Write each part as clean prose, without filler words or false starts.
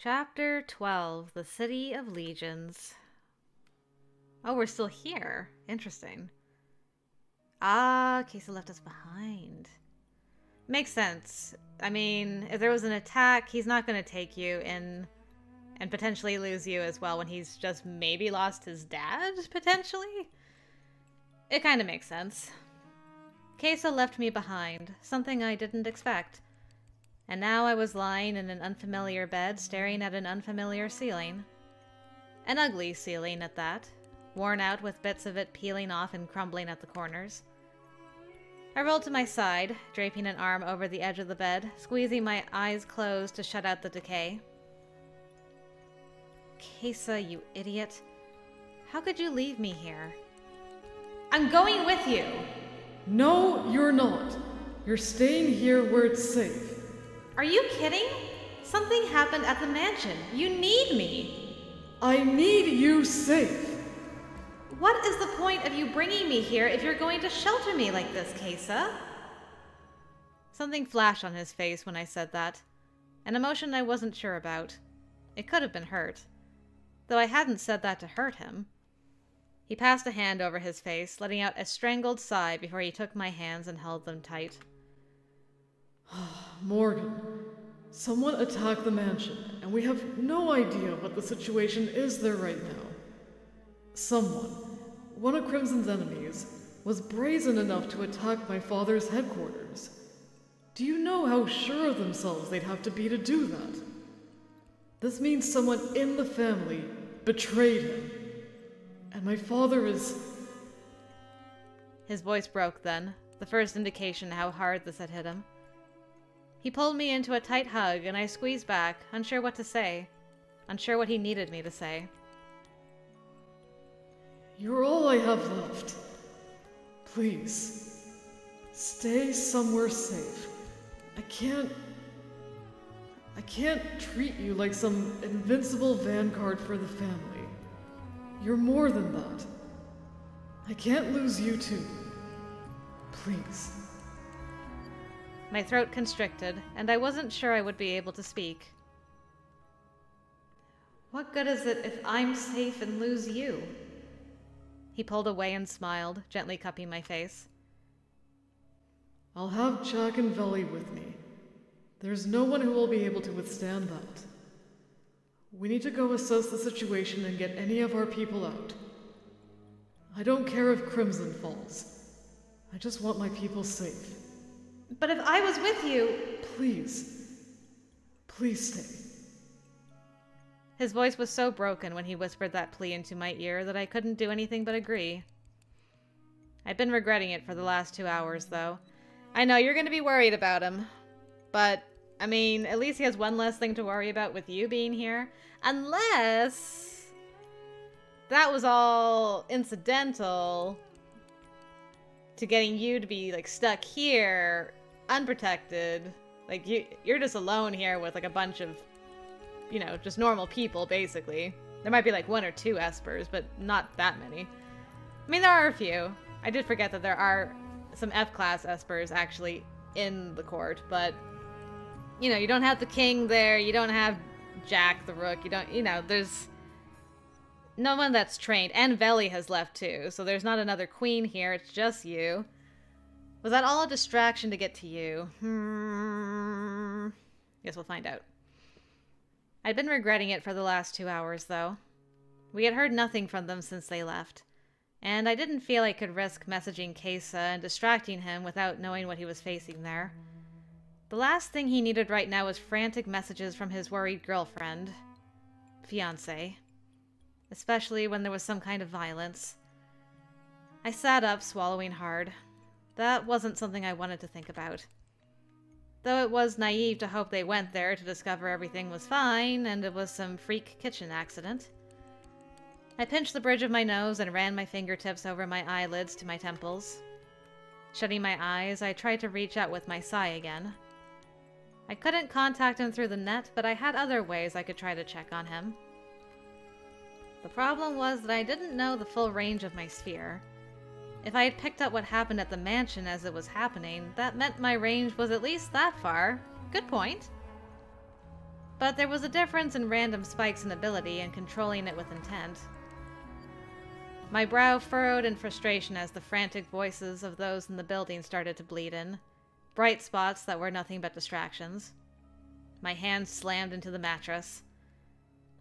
Chapter 12, The City of Legions. Oh, we're still here. Interesting. Ah, CAISSA left us behind. Makes sense. I mean, if there was an attack, he's not going to take you in and potentially lose you as well when he's just maybe lost his dad, potentially? It kind of makes sense. CAISSA left me behind, something I didn't expect. And now I was lying in an unfamiliar bed, staring at an unfamiliar ceiling. An ugly ceiling at that, worn out with bits of it peeling off and crumbling at the corners. I rolled to my side, draping an arm over the edge of the bed, squeezing my eyes closed to shut out the decay. CAISSA, you idiot. How could you leave me here? I'm going with you! No, you're not. You're staying here where it's safe. Are you kidding? Something happened at the mansion. You need me. I need you safe. What is the point of you bringing me here if you're going to shelter me like this, CAISSA? Something flashed on his face when I said that. An emotion I wasn't sure about. It could have been hurt. Though I hadn't said that to hurt him. He passed a hand over his face, letting out a strangled sigh before he took my hands and held them tight. Morgan, someone attacked the mansion, and we have no idea what the situation is there right now. Someone, one of Crimson's enemies, was brazen enough to attack my father's headquarters. Do you know how sure of themselves they'd have to be to do that? This means someone in the family betrayed him. And my father is... His voice broke then, the first indication how hard this had hit him. He pulled me into a tight hug, and I squeezed back, unsure what to say. Unsure what he needed me to say. You're all I have left. Please, stay somewhere safe. I can't treat you like some invincible vanguard for the family. You're more than that. I can't lose you too. Please. My throat constricted, and I wasn't sure I would be able to speak. What good is it if I'm safe and lose you? He pulled away and smiled, gently cupping my face. I'll have Jack and Veli with me. There's no one who will be able to withstand that. We need to go assess the situation and get any of our people out. I don't care if Crimson falls. I just want my people safe. But if I was with you... Please. Please stay. His voice was so broken when he whispered that plea into my ear that I couldn't do anything but agree. I'd been regretting it for the last 2 hours, though. I know you're going to be worried about him. But, I mean, at least he has one less thing to worry about with you being here. Unless... that was all incidental to getting you to be, like, stuck here, unprotected. Like, you're just alone here with, like, a bunch of, you know, just normal people, basically. There might be, like, 1 or 2 Espers, but not that many. I mean, there are a few. I did forget that there are some F-class Espers, actually, in the court, but, you know, you don't have the king there, you don't have Jack the Rook, you don't, you know, there's no one that's trained, and Veli has left too, so there's not another queen here, it's just you. Was that all a distraction to get to you? Guess we'll find out. I'd been regretting it for the last 2 hours, though. We had heard nothing from them since they left, and I didn't feel I could risk messaging CAISSA and distracting him without knowing what he was facing there. The last thing he needed right now was frantic messages from his worried girlfriend. Fiancé. Especially when there was some kind of violence. I sat up, swallowing hard. That wasn't something I wanted to think about. Though it was naive to hope they went there to discover everything was fine, and it was some freak kitchen accident. I pinched the bridge of my nose and ran my fingertips over my eyelids to my temples. Shutting my eyes, I tried to reach out with my sigh again. I couldn't contact him through the net, but I had other ways I could try to check on him. The problem was that I didn't know the full range of my sphere. If I had picked up what happened at the mansion as it was happening, that meant my range was at least that far. Good point. but there was a difference in random spikes in ability and controlling it with intent. My brow furrowed in frustration as the frantic voices of those in the building started to bleed in, bright spots that were nothing but distractions. My hand slammed into the mattress.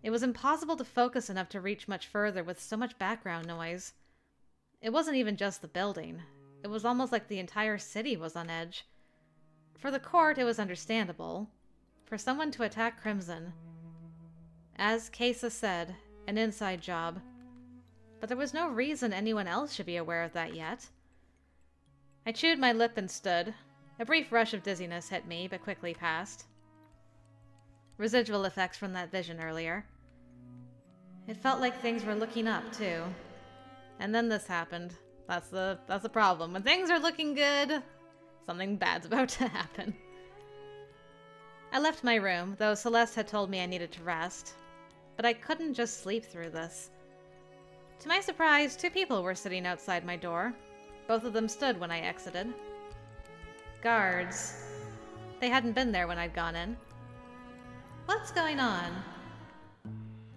It was impossible to focus enough to reach much further with so much background noise. It wasn't even just the building. It was almost like the entire city was on edge. For the court, it was understandable. For someone to attack Crimson, as CAISSA said, an inside job. But there was no reason anyone else should be aware of that yet. I chewed my lip and stood. A brief rush of dizziness hit me, but quickly passed. Residual effects from that vision earlier. It felt like things were looking up, too. And then this happened. That's the problem. When things are looking good, something bad's about to happen. I left my room, though Celeste had told me I needed to rest. But I couldn't just sleep through this. To my surprise, 2 people were sitting outside my door. Both of them stood when I exited. Guards. They hadn't been there when I'd gone in. What's going on?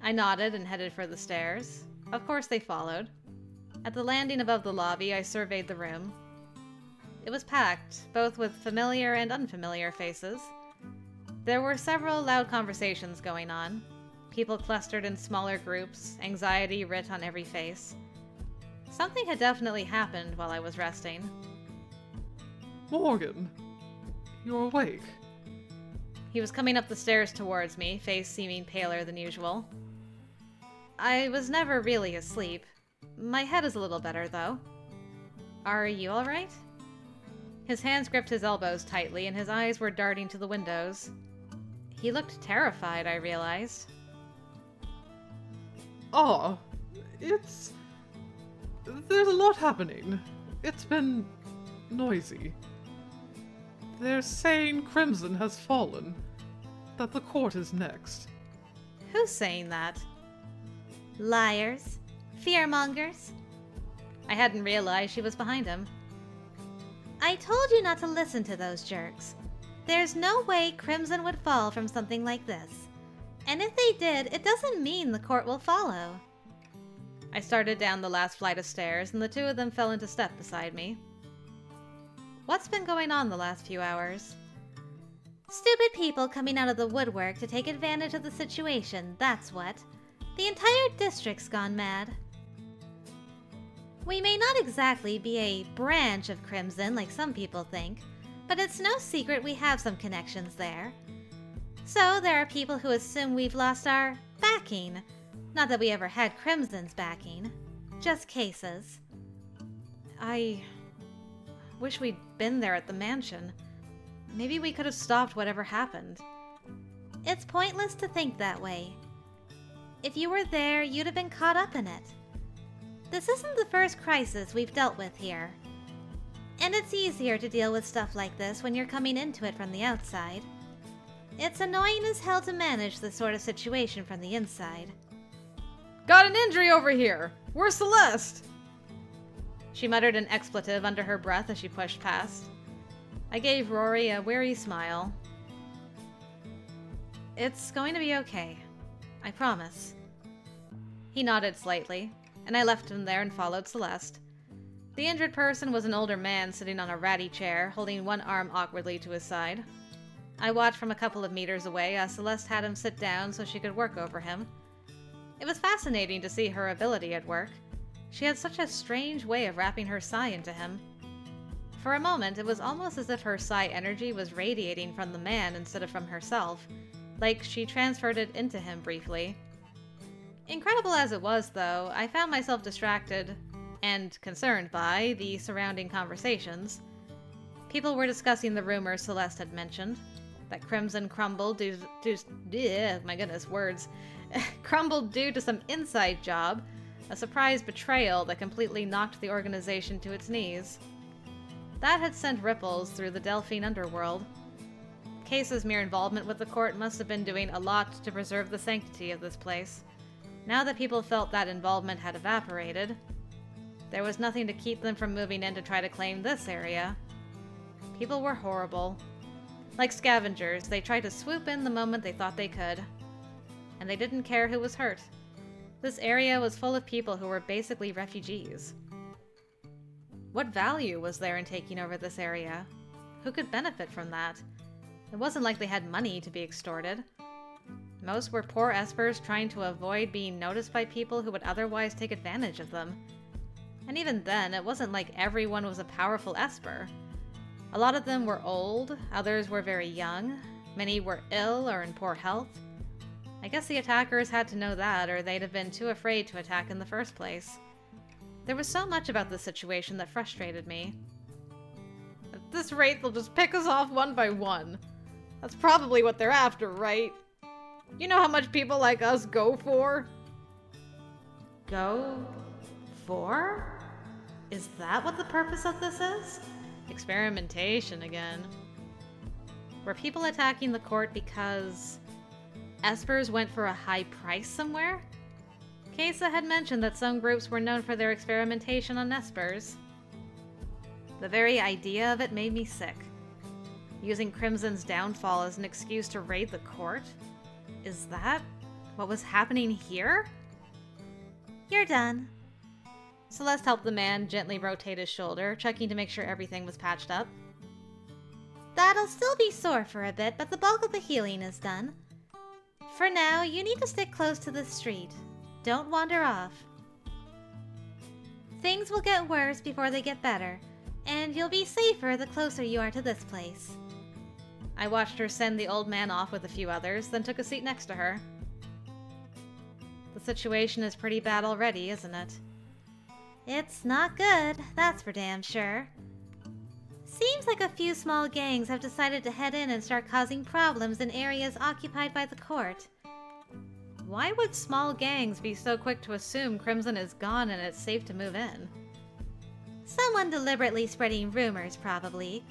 I nodded and headed for the stairs. Of course they followed. At the landing above the lobby, I surveyed the room. It was packed, both with familiar and unfamiliar faces. There were several loud conversations going on. People clustered in smaller groups, anxiety writ on every face. Something had definitely happened while I was resting. Morgan, you're awake. He was coming up the stairs towards me, face seeming paler than usual. I was never really asleep. My head is a little better, though. Are you alright? His hands gripped his elbows tightly, and his eyes were darting to the windows. He looked terrified, I realized. There's a lot happening. It's been noisy. They're saying Crimson has fallen. That the court is next. Who's saying that? Liars. Fearmongers. I hadn't realized she was behind him. I told you not to listen to those jerks. There's no way Crimson would fall from something like this. And if they did, it doesn't mean the court will follow. I started down the last flight of stairs, and the 2 of them fell into step beside me. What's been going on the last few hours? Stupid people coming out of the woodwork to take advantage of the situation, that's what. The entire district's gone mad. We may not exactly be a branch of Crimson like some people think, but it's no secret we have some connections there. So there are people who assume we've lost our backing. Not that we ever had Crimson's backing. Just cases. I wish we'd been there at the mansion. Maybe we could have stopped whatever happened. It's pointless to think that way. If you were there, you'd have been caught up in it. This isn't the first crisis we've dealt with here. And it's easier to deal with stuff like this when you're coming into it from the outside. It's annoying as hell to manage this sort of situation from the inside. Got an injury over here! Where's Celeste? She muttered an expletive under her breath as she pushed past. I gave Rory a weary smile. It's going to be okay. I promise. He nodded slightly, and I left him there and followed Celeste. The injured person was an older man sitting on a ratty chair, holding one arm awkwardly to his side. I watched from a couple of meters away as Celeste had him sit down so she could work over him. It was fascinating to see her ability at work. She had such a strange way of wrapping her psi into him. For a moment, it was almost as if her psi energy was radiating from the man instead of from herself, like she transferred it into him briefly. Incredible as it was, though, I found myself distracted and concerned by the surrounding conversations. People were discussing the rumors Celeste had mentioned, that Crimson crumbled crumbled due to some inside job, a surprise betrayal that completely knocked the organization to its knees. That had sent ripples through the Delphine underworld. CAISSA's mere involvement with the court must have been doing a lot to preserve the sanctity of this place. Now that people felt that involvement had evaporated, there was nothing to keep them from moving in to try to claim this area. People were horrible. Like scavengers, they tried to swoop in the moment they thought they could. And they didn't care who was hurt. This area was full of people who were basically refugees. What value was there in taking over this area? Who could benefit from that? It wasn't like they had money to be extorted. Most were poor Espers trying to avoid being noticed by people who would otherwise take advantage of them. And even then, it wasn't like everyone was a powerful Esper. A lot of them were old, others were very young, many were ill or in poor health. I guess the attackers had to know that, or they'd have been too afraid to attack in the first place. There was so much about this situation that frustrated me. At this rate, they'll just pick us off one by one. That's probably what they're after, right? You know how much people like us go for? Go for? Is that what the purpose of this is? Experimentation again. Were people attacking the court because Espers went for a high price somewhere? CAISSA had mentioned that some groups were known for their experimentation on Espers. The very idea of it made me sick. Using Crimson's downfall as an excuse to raid the court? Is that what was happening here? You're done. Celeste helped the man gently rotate his shoulder, checking to make sure everything was patched up. That'll still be sore for a bit, but the bulk of the healing is done. For now, you need to stick close to the street. Don't wander off. Things will get worse before they get better, and you'll be safer the closer you are to this place. I watched her send the old man off with a few others, then took a seat next to her. The situation is pretty bad already, isn't it? It's not good, that's for damn sure. Seems like a few small gangs have decided to head in and start causing problems in areas occupied by the court. Why would small gangs be so quick to assume Crimson is gone and it's safe to move in? Someone deliberately spreading rumors, probably.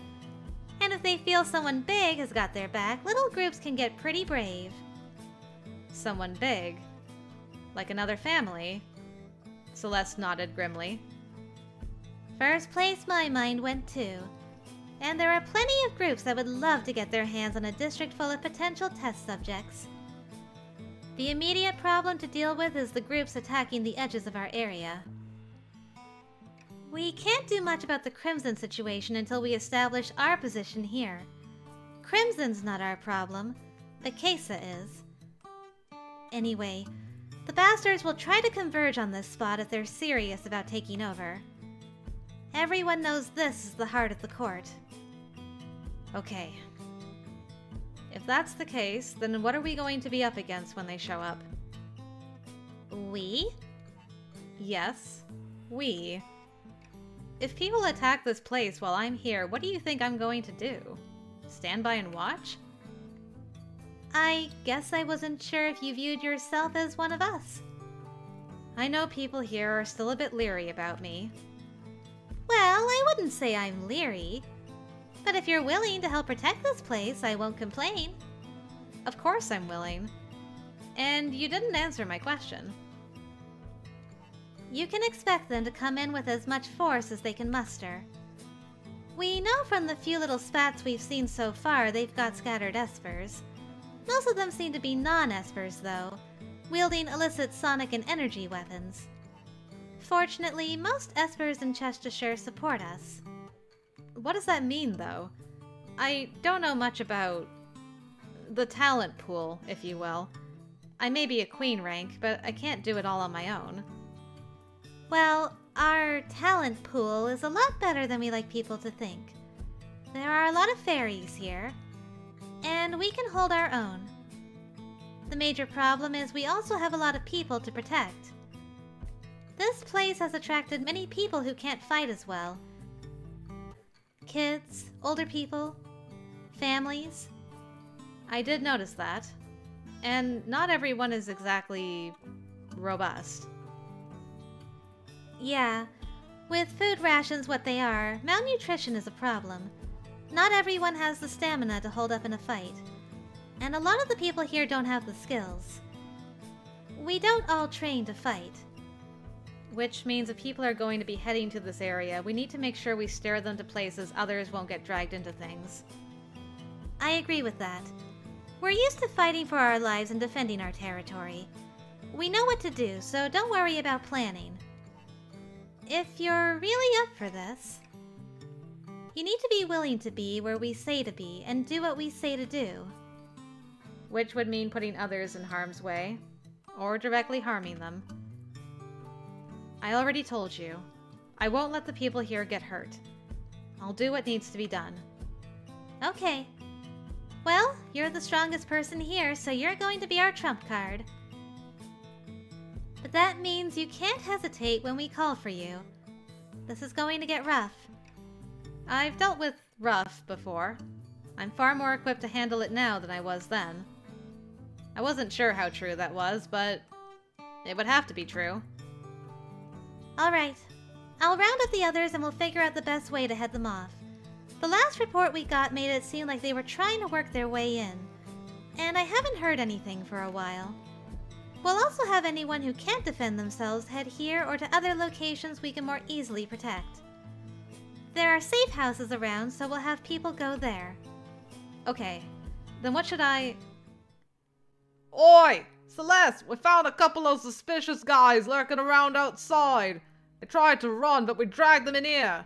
And if they feel someone big has got their back, little groups can get pretty brave. Someone big? Like another family? Celeste nodded grimly. First place my mind went to. And there are plenty of groups that would love to get their hands on a district full of potential test subjects. The immediate problem to deal with is the groups attacking the edges of our area. We can't do much about the Crimson situation until we establish our position here. Crimson's not our problem, but CAISSA is. Anyway, the bastards will try to converge on this spot if they're serious about taking over. Everyone knows this is the heart of the court. Okay. If that's the case, then what are we going to be up against when they show up? We? Yes, we. If people attack this place while I'm here, what do you think I'm going to do? Stand by and watch? I guess I wasn't sure if you viewed yourself as one of us. I know people here are still a bit leery about me. Well, I wouldn't say I'm leery. But if you're willing to help protect this place, I won't complain. Of course I'm willing. And you didn't answer my question. You can expect them to come in with as much force as they can muster. We know from the few little spats we've seen so far they've got scattered Espers. Most of them seem to be non-Espers, though, wielding illicit sonic and energy weapons. Fortunately, most Espers in Chestershire support us. What does that mean, though? I don't know much about the talent pool, if you will. I may be a queen rank, but I can't do it all on my own. Well, our talent pool is a lot better than we like people to think. There are a lot of fairies here, and we can hold our own. The major problem is we also have a lot of people to protect. This place has attracted many people who can't fight as well. Kids, older people, families. I did notice that. And not everyone is exactly robust. Yeah, with food rations what they are, malnutrition is a problem. Not everyone has the stamina to hold up in a fight. And a lot of the people here don't have the skills. We don't all train to fight. Which means if people are going to be heading to this area, we need to make sure we steer them to places others won't get dragged into things. I agree with that. We're used to fighting for our lives and defending our territory. We know what to do, so don't worry about planning. If you're really up for this, you need to be willing to be where we say to be and do what we say to do. Which would mean putting others in harm's way, or directly harming them. I already told you. I won't let the people here get hurt. I'll do what needs to be done. Okay. Well, you're the strongest person here, so you're going to be our trump card. But that means you can't hesitate when we call for you. This is going to get rough. I've dealt with rough before. I'm far more equipped to handle it now than I was then. I wasn't sure how true that was, but it would have to be true. Alright. I'll round up the others and we'll figure out the best way to head them off. The last report we got made it seem like they were trying to work their way in. And I haven't heard anything for a while. We'll also have anyone who can't defend themselves head here or to other locations we can more easily protect. There are safe houses around, so we'll have people go there. Okay, then what should I... Oi! Celeste, we found a couple of suspicious guys lurking around outside. They tried to run, but we dragged them in here.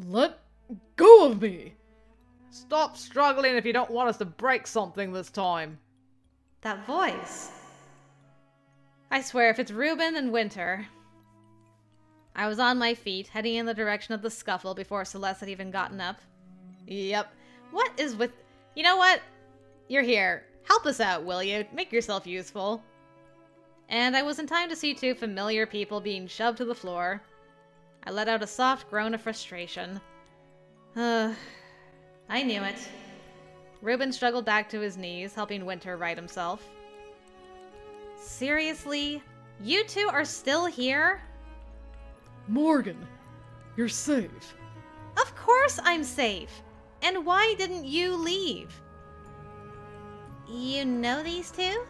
Let go of me! Stop struggling if you don't want us to break something this time. That voice. I swear, if it's Reuben and Winter... I was on my feet, heading in the direction of the scuffle before Celeste had even gotten up. Yep. What is with... You know what? You're here. Help us out, will you? Make yourself useful. And I was in time to see two familiar people being shoved to the floor. I let out a soft groan of frustration. I knew it. Reuben struggled back to his knees, helping Winter right himself. Seriously? You two are still here? Morgan, you're safe. Of course I'm safe. And why didn't you leave? You know these two?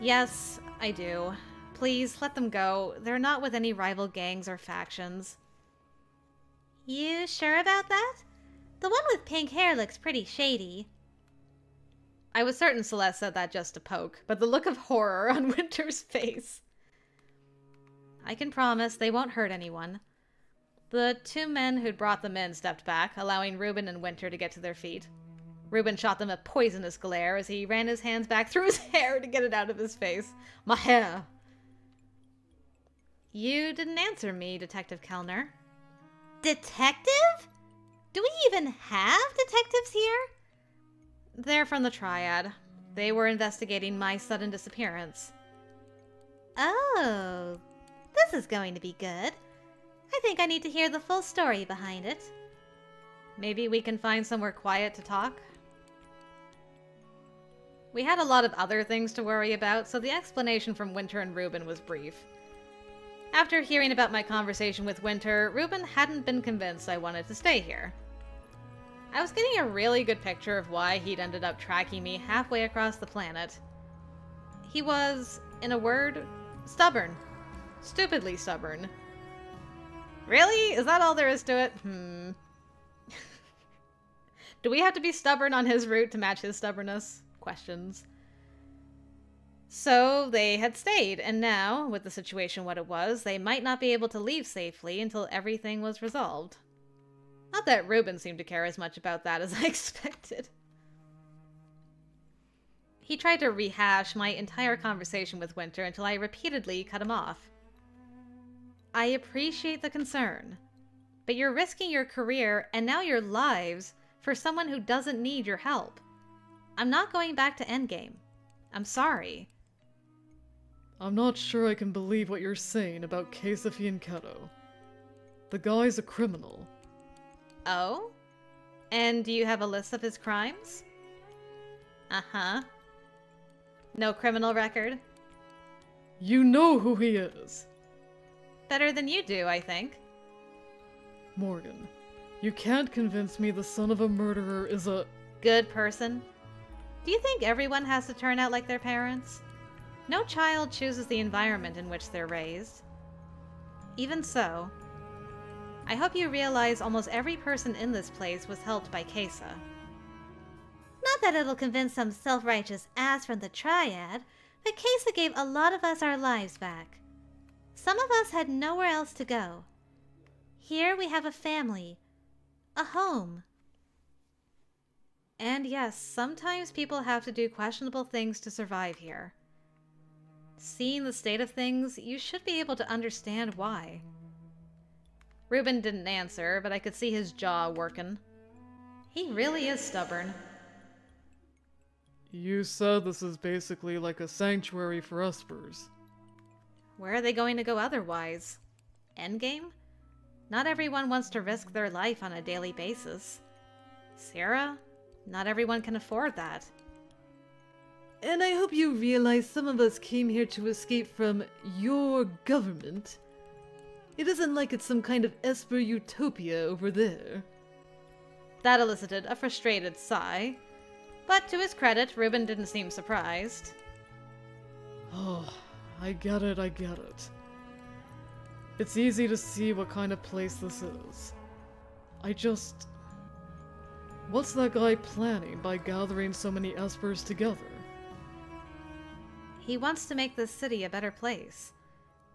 Yes, I do. Please, let them go. They're not with any rival gangs or factions. You sure about that? The one with pink hair looks pretty shady. I was certain Celeste said that just to poke, but the look of horror on Winter's face. I can promise they won't hurt anyone. The two men who'd brought them in stepped back, allowing Reuben and Winter to get to their feet. Reuben shot them a poisonous glare as he ran his hands back through his hair to get it out of his face. My hair! You didn't answer me, Detective Kellner. Detective? Do we even have detectives here? They're from the Triad. They were investigating my sudden disappearance. Oh, this is going to be good. I think I need to hear the full story behind it. Maybe we can find somewhere quiet to talk? We had a lot of other things to worry about, so the explanation from Winter and Reuben was brief. After hearing about my conversation with Winter, Reuben hadn't been convinced I wanted to stay here. I was getting a really good picture of why he'd ended up tracking me halfway across the planet. He was, in a word, stubborn. Stupidly stubborn. Really? Is that all there is to it? Do we have to be stubborn on his route to match his stubbornness? Questions. So they had stayed, and now, with the situation what it was, they might not be able to leave safely until everything was resolved. Not that Reuben seemed to care as much about that as I expected. He tried to rehash my entire conversation with Winter until I repeatedly cut him off. I appreciate the concern, but you're risking your career and now your lives for someone who doesn't need your help. I'm not going back to Endgame. I'm sorry. I'm not sure I can believe what you're saying about CAISSA Fianchetto. The guy's a criminal. Oh? And do you have a list of his crimes? Uh-huh. No criminal record? You know who he is. Better than you do, I think. Morgan, you can't convince me the son of a murderer is a... good person? Do you think everyone has to turn out like their parents? No child chooses the environment in which they're raised. Even so, I hope you realize almost every person in this place was helped by CAISSA. Not that it'll convince some self-righteous ass from the Triad, but CAISSA gave a lot of us our lives back. Some of us had nowhere else to go. Here we have a family, a home. And yes, sometimes people have to do questionable things to survive here. Seeing the state of things, you should be able to understand why. Reuben didn't answer, but I could see his jaw working. He really is stubborn. You said this is basically like a sanctuary for Espers. Where are they going to go otherwise? Endgame? Not everyone wants to risk their life on a daily basis. Sarah? Not everyone can afford that. And I hope you realize some of us came here to escape from your government. It isn't like it's some kind of Esper utopia over there. That elicited a frustrated sigh. But to his credit, Reuben didn't seem surprised. Oh, I get it, I get it. It's easy to see what kind of place this is. What's that guy planning by gathering so many Espers together? He wants to make this city a better place.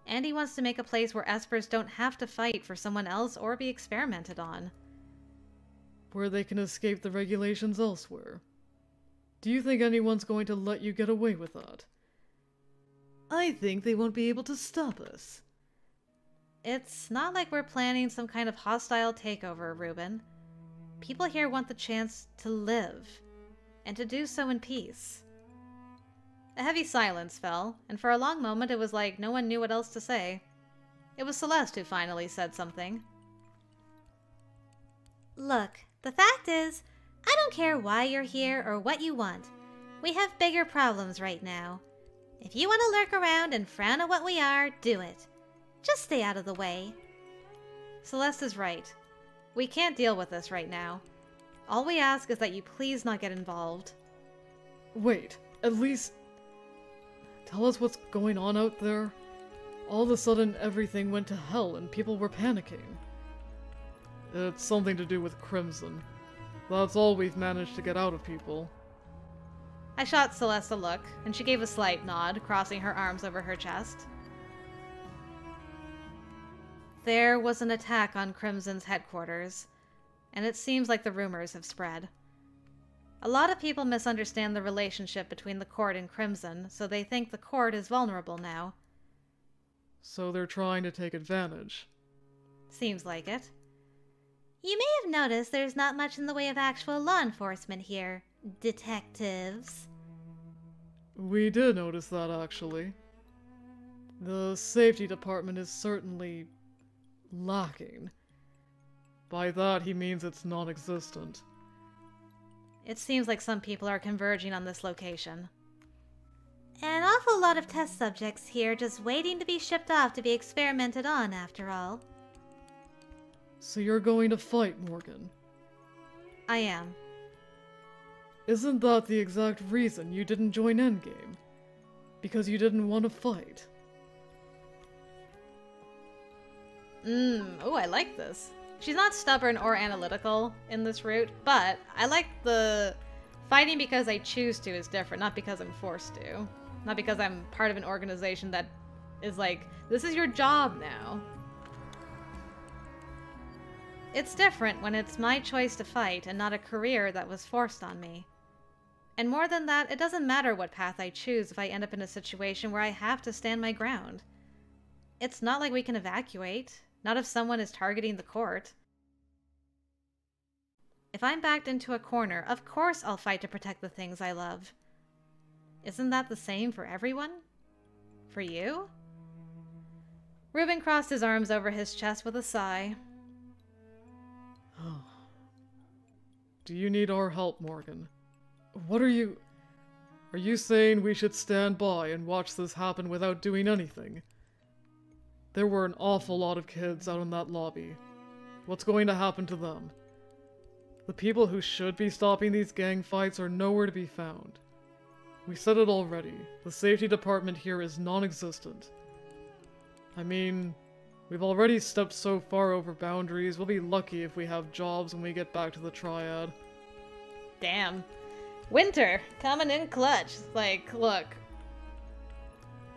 And he wants to make a place where Espers don't have to fight for someone else or be experimented on. Where they can escape the regulations elsewhere. Do you think anyone's going to let you get away with that? I think they won't be able to stop us. It's not like we're planning some kind of hostile takeover, Reuben. People here want the chance to live, and to do so in peace. A heavy silence fell, and for a long moment it was like no one knew what else to say. It was Celeste who finally said something. Look, the fact is, I don't care why you're here or what you want. We have bigger problems right now. If you want to lurk around and frown at what we are, do it. Just stay out of the way. Celeste is right. We can't deal with this right now. All we ask is that you please not get involved. Wait, at least tell us what's going on out there. All of a sudden everything went to hell and people were panicking. It's something to do with Crimson. That's all we've managed to get out of people. I shot Celeste a look, and she gave a slight nod, crossing her arms over her chest. There was an attack on Crimson's headquarters, and it seems like the rumors have spread. A lot of people misunderstand the relationship between the Court and Crimson, so they think the Court is vulnerable now. So they're trying to take advantage. Seems like it. You may have noticed there's not much in the way of actual law enforcement here, detectives. We did notice that, actually. The safety department is certainly lacking. By that, he means it's non-existent. It seems like some people are converging on this location. An awful lot of test subjects here just waiting to be shipped off to be experimented on, after all. So you're going to fight, Morgan? I am. Isn't that the exact reason you didn't join Endgame? Because you didn't want to fight? Oh, I like this. She's not stubborn or analytical in this route, but I like the fighting because I choose to is different, not because I'm forced to. Not because I'm part of an organization that is like, this is your job now. It's different when it's my choice to fight and not a career that was forced on me. And more than that, it doesn't matter what path I choose if I end up in a situation where I have to stand my ground. It's not like we can evacuate, not if someone is targeting the Court. If I'm backed into a corner, of course I'll fight to protect the things I love. Isn't that the same for everyone? For you? Reuben crossed his arms over his chest with a sigh. Do you need our help, Morgan? Are you saying we should stand by and watch this happen without doing anything? There were an awful lot of kids out in that lobby. What's going to happen to them? The people who should be stopping these gang fights are nowhere to be found. We said it already. The safety department here is non-existent. I mean, we've already stepped so far over boundaries, we'll be lucky if we have jobs when we get back to the Triad. Damn. Winter, coming in clutch. Like, look.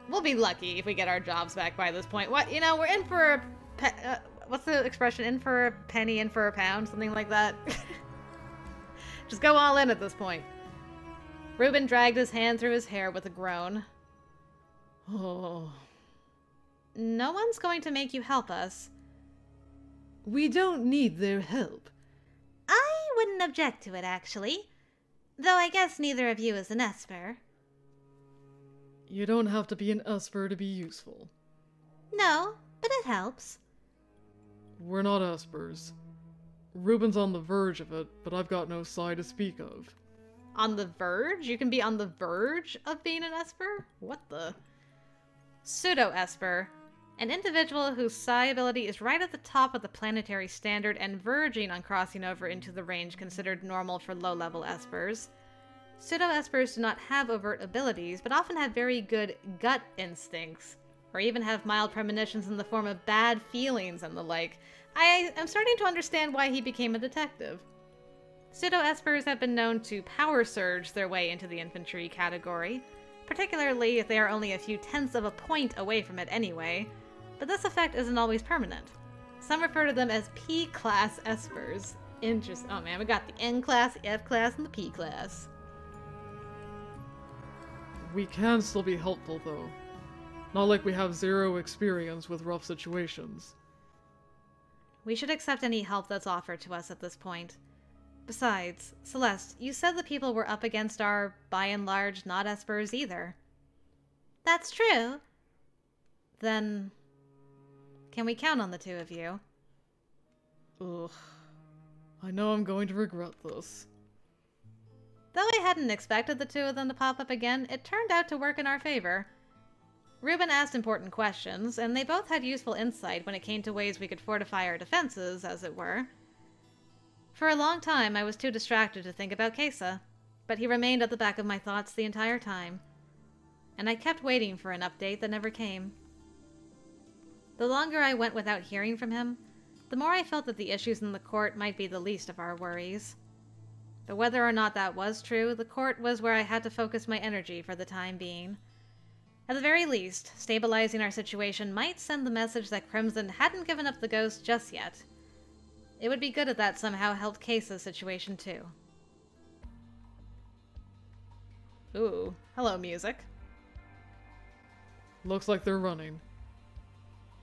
We'll be lucky if we get our jobs back by this point. What, you know, we're in for a... what's the expression? In for a penny, in for a pound? Something like that. Just go all in at this point. Reuben dragged his hand through his hair with a groan. Oh. No one's going to make you help us. We don't need their help. I wouldn't object to it, actually. Though I guess neither of you is an Esper. You don't have to be an Esper to be useful. No, but it helps. We're not Espers. Reuben's on the verge of it, but I've got no side to speak of. On the verge? You can be on the verge of being an Esper? What the? Pseudo-Esper. An individual whose psi ability is right at the top of the planetary standard and verging on crossing over into the range considered normal for low-level Espers. Pseudo-Espers do not have overt abilities, but often have very good gut instincts, or even have mild premonitions in the form of bad feelings and the like. I am starting to understand why he became a detective. Pseudo-Espers have been known to power surge their way into the infantry category, particularly if they are only a few tenths of a point away from it anyway, but this effect isn't always permanent. Some refer to them as P-class Espers. Interesting. Oh man, we got the N-class, the F-class, and the P-class. We can still be helpful, though. Not like we have zero experience with rough situations. We should accept any help that's offered to us at this point. Besides, Celeste, you said the people we're up against are, by and large, not Espers either. That's true. Then, can we count on the two of you? Ugh. I know I'm going to regret this. Though I hadn't expected the two of them to pop up again, it turned out to work in our favor. Reuben asked important questions, and they both had useful insight when it came to ways we could fortify our defenses, as it were. For a long time, I was too distracted to think about CAISSA, but he remained at the back of my thoughts the entire time. And I kept waiting for an update that never came. The longer I went without hearing from him, the more I felt that the issues in the court might be the least of our worries. But whether or not that was true, the court was where I had to focus my energy for the time being. At the very least, stabilizing our situation might send the message that Crimson hadn't given up the ghost just yet. It would be good if that somehow helped CAISSA's situation too. Ooh, hello music. Looks like they're running.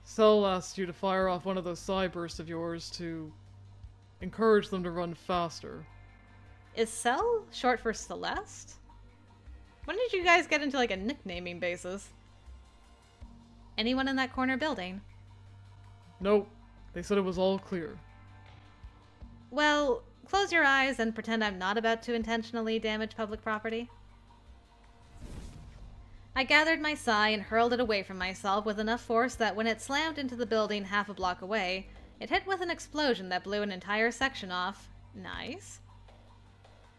Cell asked you to fire off one of those psi bursts of yours to encourage them to run faster. Is Cell short for Celeste? When did you guys get into like a nicknaming basis? Anyone in that corner building? Nope. They said it was all clear. Well, close your eyes and pretend I'm not about to intentionally damage public property. I gathered my psi and hurled it away from myself with enough force that when it slammed into the building half a block away, it hit with an explosion that blew an entire section off. Nice.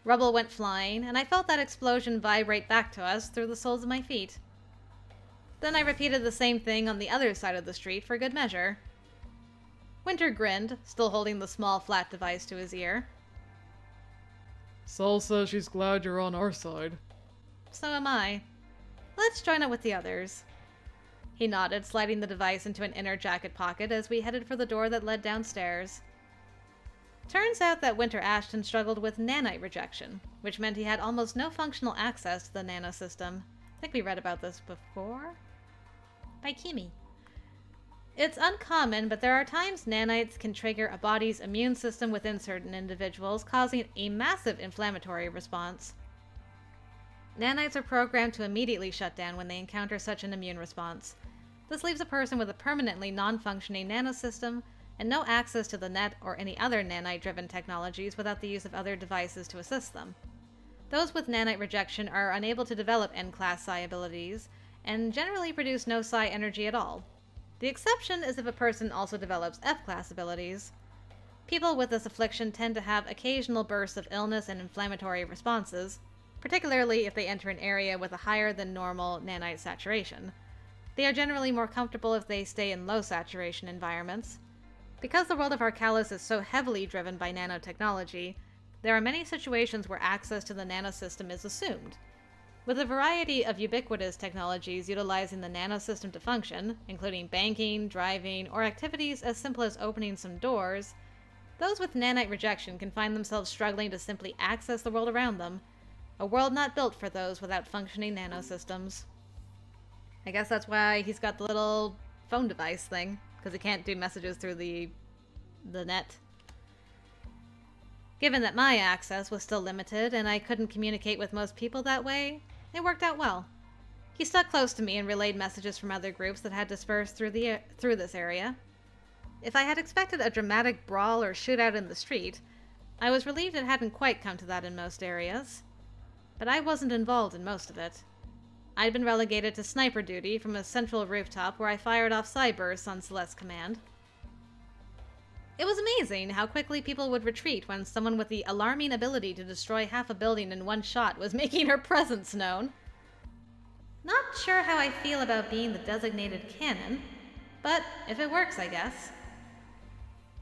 Rubble went flying, and I felt that explosion vibrate back to us through the soles of my feet. Then I repeated the same thing on the other side of the street for good measure. Winter grinned, still holding the small flat device to his ear. Cell says she's glad you're on our side. So am I. Let's join up with the others. He nodded, sliding the device into an inner jacket pocket as we headed for the door that led downstairs. Turns out that Winter Ashton struggled with nanite rejection, which meant he had almost no functional access to the nanosystem. I think we read about this before? By Kimi. It's uncommon, but there are times nanites can trigger a body's immune system within certain individuals, causing a massive inflammatory response. Nanites are programmed to immediately shut down when they encounter such an immune response. This leaves a person with a permanently non-functioning nanosystem and no access to the net or any other nanite-driven technologies without the use of other devices to assist them. Those with nanite rejection are unable to develop N-class psi abilities, and generally produce no psi energy at all. The exception is if a person also develops F-class abilities. People with this affliction tend to have occasional bursts of illness and inflammatory responses, particularly if they enter an area with a higher than normal nanite saturation. They are generally more comfortable if they stay in low saturation environments. Because the world of Arcalis is so heavily driven by nanotechnology, There are many situations where access to the nanosystem is assumed. With a variety of ubiquitous technologies utilizing the nanosystem to function, including banking, driving, or activities as simple as opening some doors, those with nanite rejection can find themselves struggling to simply access the world around them, a world not built for those without functioning nanosystems. I guess that's why he's got the little phone device thing, because he can't do messages through the net. Given that my access was still limited and I couldn't communicate with most people that way, it worked out well. He stuck close to me and relayed messages from other groups that had dispersed through this area. If I had expected a dramatic brawl or shootout in the street, I was relieved it hadn't quite come to that in most areas. But I wasn't involved in most of it. I'd been relegated to sniper duty from a central rooftop where I fired off cybursts on Celeste's command. It was amazing how quickly people would retreat when someone with the alarming ability to destroy half a building in one shot was making her presence known. Not sure how I feel about being the designated cannon, but if it works, I guess.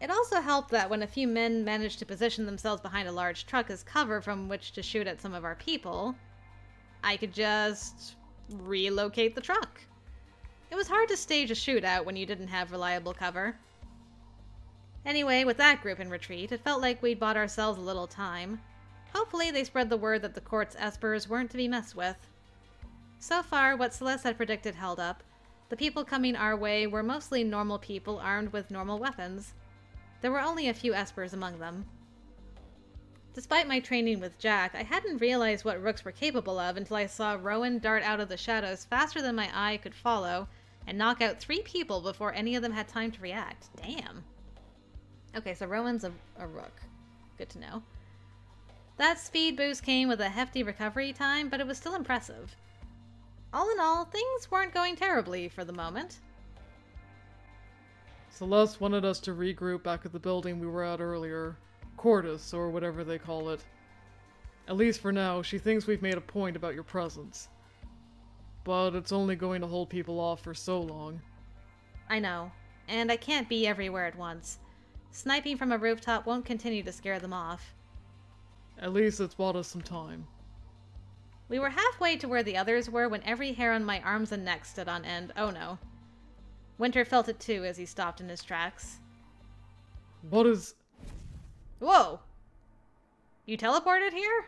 It also helped that when a few men managed to position themselves behind a large truck as cover from which to shoot at some of our people, I could just relocate the truck. It was hard to stage a shootout when you didn't have reliable cover. Anyway, with that group in retreat, it felt like we'd bought ourselves a little time. Hopefully they spread the word that the court's Espers weren't to be messed with. So far, what Celeste had predicted held up. The people coming our way were mostly normal people armed with normal weapons. There were only a few Espers among them. Despite my training with Jack, I hadn't realized what rooks were capable of until I saw Rowan dart out of the shadows faster than my eye could follow and knock out 3 people before any of them had time to react. Damn. Okay, so Rowan's a rook. Good to know. That speed boost came with a hefty recovery time, but it was still impressive. All in all, things weren't going terribly for the moment. Celeste wanted us to regroup back at the building we were at earlier. Cordis, or whatever they call it. At least for now, she thinks we've made a point about your presence. But it's only going to hold people off for so long. I know, and I can't be everywhere at once. Sniping from a rooftop won't continue to scare them off. At least it's bought us some time. We were halfway to where the others were when every hair on my arms and neck stood on end. Oh no. Winter felt it too as he stopped in his tracks. What is... Whoa! You teleported here?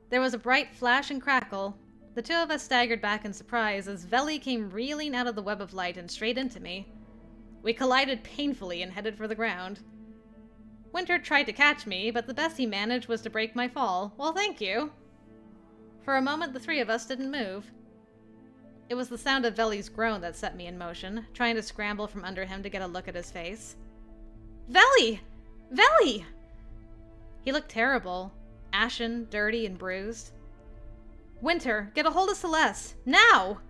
There was a bright flash and crackle. The 2 of us staggered back in surprise as Veli came reeling out of the web of light and straight into me. We collided painfully and headed for the ground. Winter tried to catch me, but the best he managed was to break my fall. Well, thank you. For a moment, the 3 of us didn't move. It was the sound of Veli's groan that set me in motion, trying to scramble from under him to get a look at his face. Veli! Veli! He looked terrible. Ashen, dirty, and bruised. Winter, get a hold of Celeste! Now!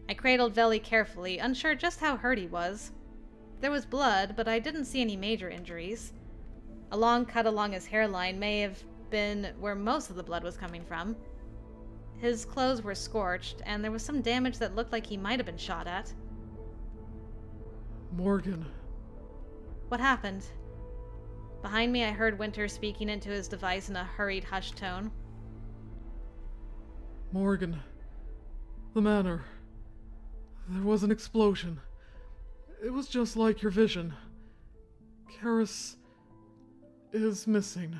I cradled Veli carefully, unsure just how hurt he was. There was blood, but I didn't see any major injuries. A long cut along his hairline may have been where most of the blood was coming from. His clothes were scorched, and there was some damage that looked like he might have been shot at. Morgan. What happened? Behind me, I heard Winter speaking into his device in a hurried, hushed tone. Morgan. The manor. There was an explosion. It was just like your vision. Karis is missing.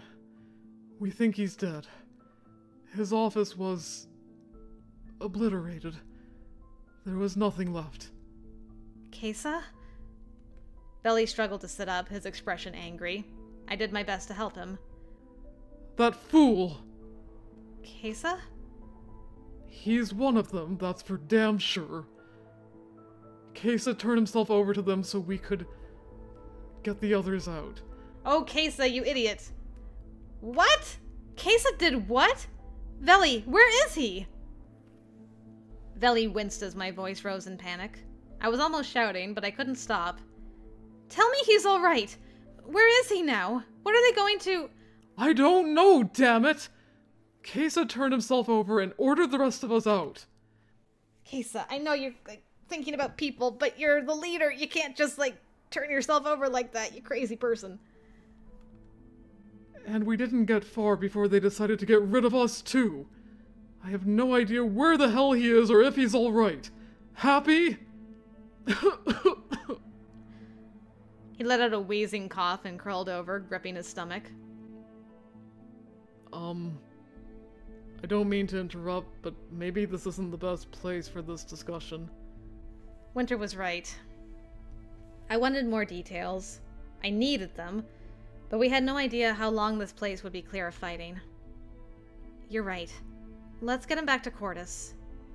We think he's dead. His office was obliterated. There was nothing left. CAISSA? Veli struggled to sit up, his expression angry. I did my best to help him. That fool! CAISSA? He's one of them, that's for damn sure. CAISSA turned himself over to them so we could get the others out. Oh, CAISSA, you idiot! What? CAISSA did what? Veli, where is he? Veli winced as my voice rose in panic. I was almost shouting, but I couldn't stop. Tell me he's alright! Where is he now? What are they going to... I don't know, damn it! CAISSA turned himself over and ordered the rest of us out. CAISSA, I know you're thinking about people, but you're the leader. You can't just turn yourself over like that, you crazy person. And we didn't get far before they decided to get rid of us too. I have no idea where the hell he is or if he's alright. Happy? He let out a wheezing cough and curled over, gripping his stomach. I don't mean to interrupt, but maybe this isn't the best place for this discussion. Winter was right. I wanted more details. I needed them, but we had no idea how long this place would be clear of fighting. You're right. Let's get him back to Quartus.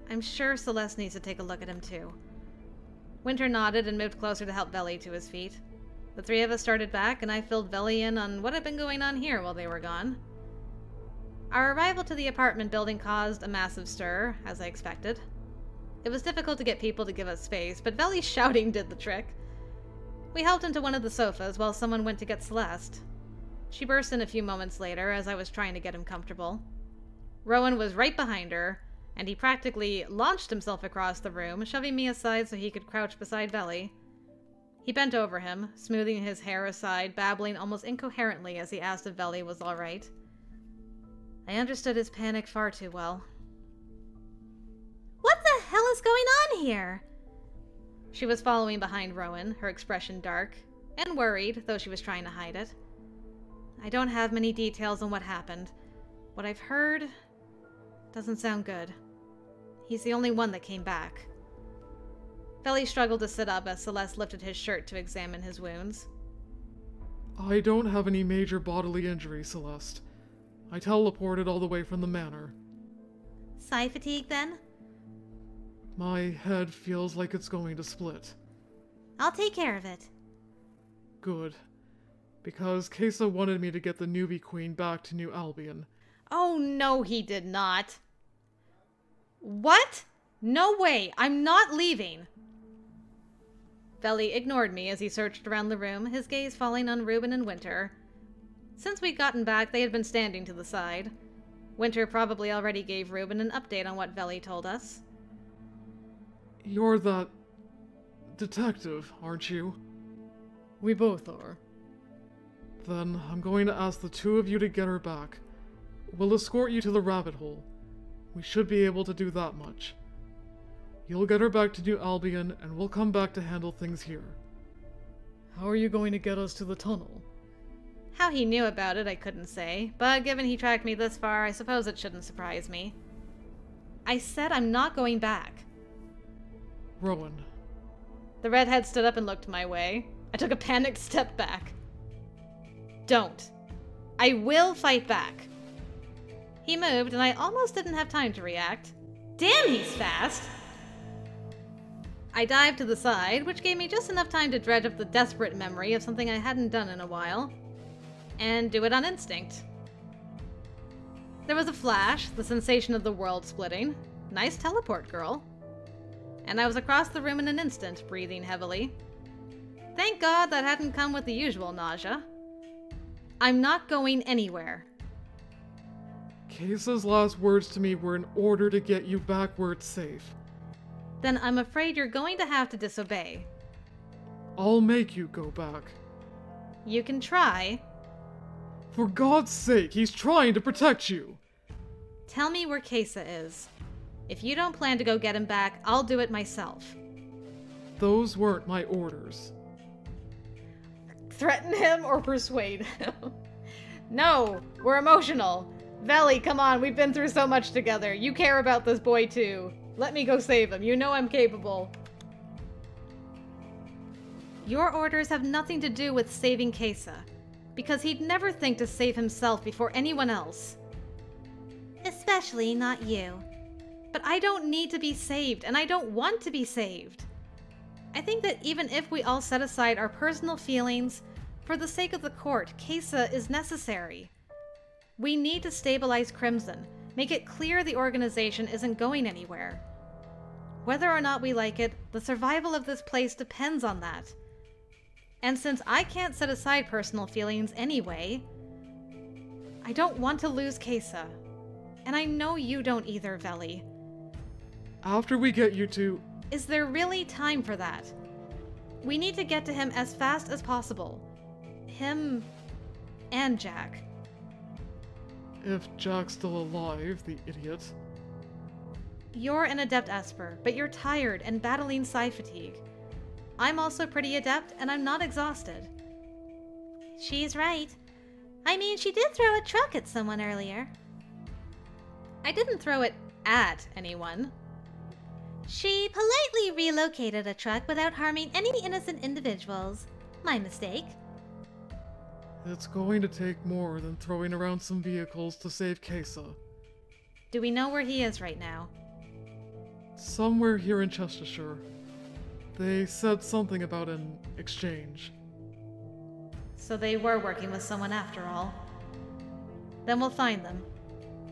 I'm sure Celeste needs to take a look at him too. Winter nodded and moved closer to help Veli to his feet. The three of us started back, and I filled Veli in on what had been going on here while they were gone. Our arrival to the apartment building caused a massive stir, as I expected. It was difficult to get people to give us space, but Veli's shouting did the trick. We helped him to one of the sofas while someone went to get Celeste. She burst in a few moments later as I was trying to get him comfortable. Rowan was right behind her, and he practically launched himself across the room, shoving me aside so he could crouch beside Veli. He bent over him, smoothing his hair aside, babbling almost incoherently as he asked if Veli was all right. I understood his panic far too well. What the hell is going on here? She was following behind Rowan, her expression dark, and worried, though she was trying to hide it. I don't have many details on what happened. What I've heard doesn't sound good. He's the only one that came back. Veli struggled to sit up as Celeste lifted his shirt to examine his wounds. I don't have any major bodily injury, Celeste. I teleported all the way from the manor. Psi fatigue, then? My head feels like it's going to split. I'll take care of it. Good. Because CAISSA wanted me to get the newbie queen back to New Albion. Oh, no, he did not. What? No way! I'm not leaving! Veli ignored me as he searched around the room, his gaze falling on Reuben and Winter. Since we'd gotten back, they had been standing to the side. Winter probably already gave Reuben an update on what Veli told us. You're that detective, aren't you? We both are. Then I'm going to ask the two of you to get her back. We'll escort you to the rabbit hole. We should be able to do that much. You'll get her back to New Albion, and we'll come back to handle things here. How are you going to get us to the tunnel? How he knew about it, I couldn't say, but given he tracked me this far, I suppose it shouldn't surprise me. I said I'm not going back. Rowan. The redhead stood up and looked my way. I took a panicked step back. Don't. I will fight back. He moved, and I almost didn't have time to react. Damn, he's fast! I dived to the side, which gave me just enough time to dredge up the desperate memory of something I hadn't done in a while, and do it on instinct. There was a flash, the sensation of the world splitting. Nice teleport, girl. And I was across the room in an instant, breathing heavily. Thank God that hadn't come with the usual nausea. I'm not going anywhere. CAISSA's last words to me were in order to get you back where it's safe. Then I'm afraid you're going to have to disobey. I'll make you go back. You can try. For God's sake, he's trying to protect you! Tell me where CAISSA is. If you don't plan to go get him back, I'll do it myself. Those weren't my orders. Threaten him or persuade him? No, we're emotional. Veli, come on, we've been through so much together. You care about this boy too. Let me go save him. You know I'm capable. Your orders have nothing to do with saving CAISSA, because he'd never think to save himself before anyone else. Especially not you. But I don't need to be saved, and I don't want to be saved. I think that even if we all set aside our personal feelings, for the sake of the court, CAISSA is necessary. We need to stabilize Crimson, make it clear the organization isn't going anywhere. Whether or not we like it, the survival of this place depends on that. And since I can't set aside personal feelings anyway, I don't want to lose CAISSA. And I know you don't either, Veli. After we get you to... Is there really time for that? We need to get to him as fast as possible. Him and Jack. If Jack's still alive, the idiot. You're an adept Esper, but you're tired and battling psi fatigue. I'm also pretty adept, and I'm not exhausted. She's right. I mean, she did throw a truck at someone earlier. I didn't throw it at anyone. She politely relocated a truck without harming any innocent individuals. My mistake. It's going to take more than throwing around some vehicles to save CAISSA. Do we know where he is right now? Somewhere here in Chestershire. They said something about an exchange. So they were working with someone after all. Then we'll find them.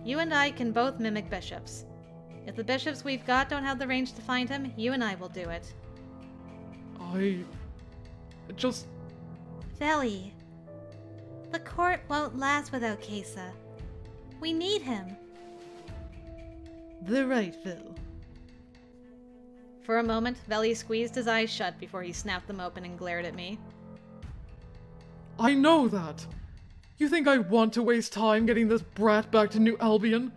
You and I can both mimic bishops. If the bishops we've got don't have the range to find him, you and I will do it. Veli. The court won't last without CAISSA. We need him. They're right, Phil. For a moment, Veli squeezed his eyes shut before he snapped them open and glared at me. I know that! You think I want to waste time getting this brat back to New Albion?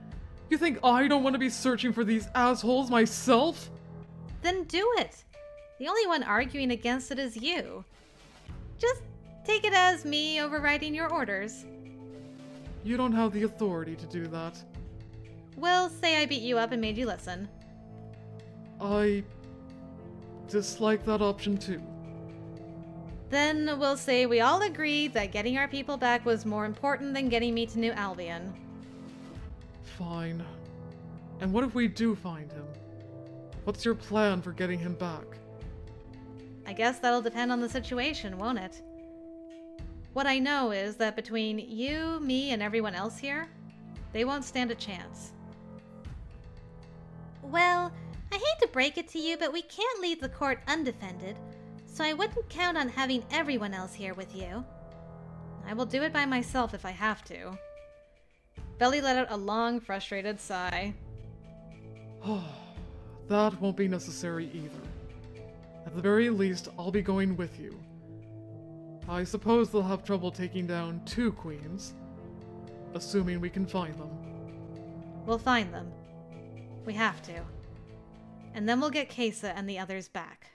You think I don't want to be searching for these assholes myself? Then do it! The only one arguing against it is you. Just take it as me overriding your orders. You don't have the authority to do that. We'll say I beat you up and made you listen. I dislike that option too. Then we'll say we all agreed that getting our people back was more important than getting me to New Albion. Fine. And what if we do find him? What's your plan for getting him back? I guess that'll depend on the situation, won't it? What I know is that between you, me, and everyone else here, they won't stand a chance. Well, I hate to break it to you, but we can't leave the court undefended, so I wouldn't count on having everyone else here with you. I will do it by myself if I have to. Veli let out a long, frustrated sigh. That won't be necessary either. At the very least, I'll be going with you. I suppose they'll have trouble taking down 2 queens, assuming we can find them. We'll find them. We have to. And then we'll get CAISSA and the others back.